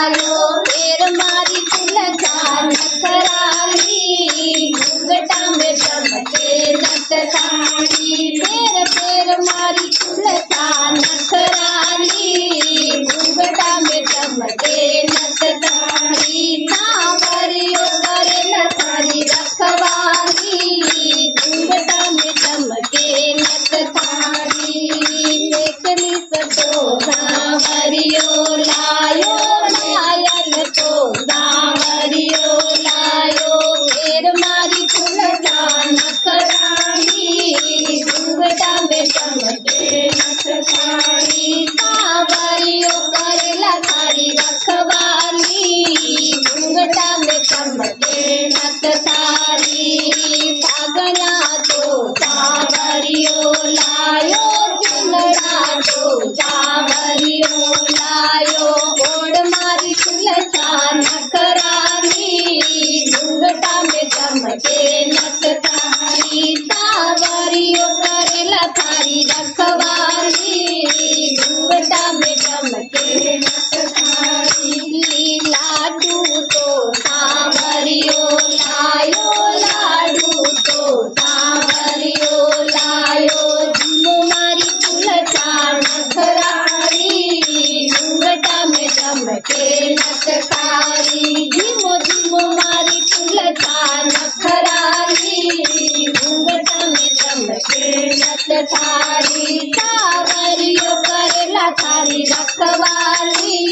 लायो फेर मारी तिलका नखराली घूंघटा में चमके नट साड़ी फेर मारी तिलका नखराली घूंघटा में चमके नट साड़ी सांवरियो करेला थारी रखवाली घूंघटा में चमके नट साड़ी लेकली सतो सांवरियो लायो नायल तो सांवरियो लायो फेर मारी तिलका नखराली घूंघटा में चमके नट साड़ी सांवरियो करेला थारी रखवाली घूंघटा में चमके नट साड़ी सागना तो सांवरियो लायो चुनड़ा तो सांवरियो लायो ओढ़ मारी तिलका नखराली घूंघटा में चमके नट साड़ी सांवरियो करेला थारी रखवाली घूंघटा में चमके नट साड़ी लाडू तो सांवरियो लायो लाडू तो सांवरियो लायो झूम मारी तिलका नखराली घूंघटा में चमके नट साड़ी झिम मारी तिलका नखराली घूंघटा में चमके नट साड़ी सांवरियो करेला थारी रखवाली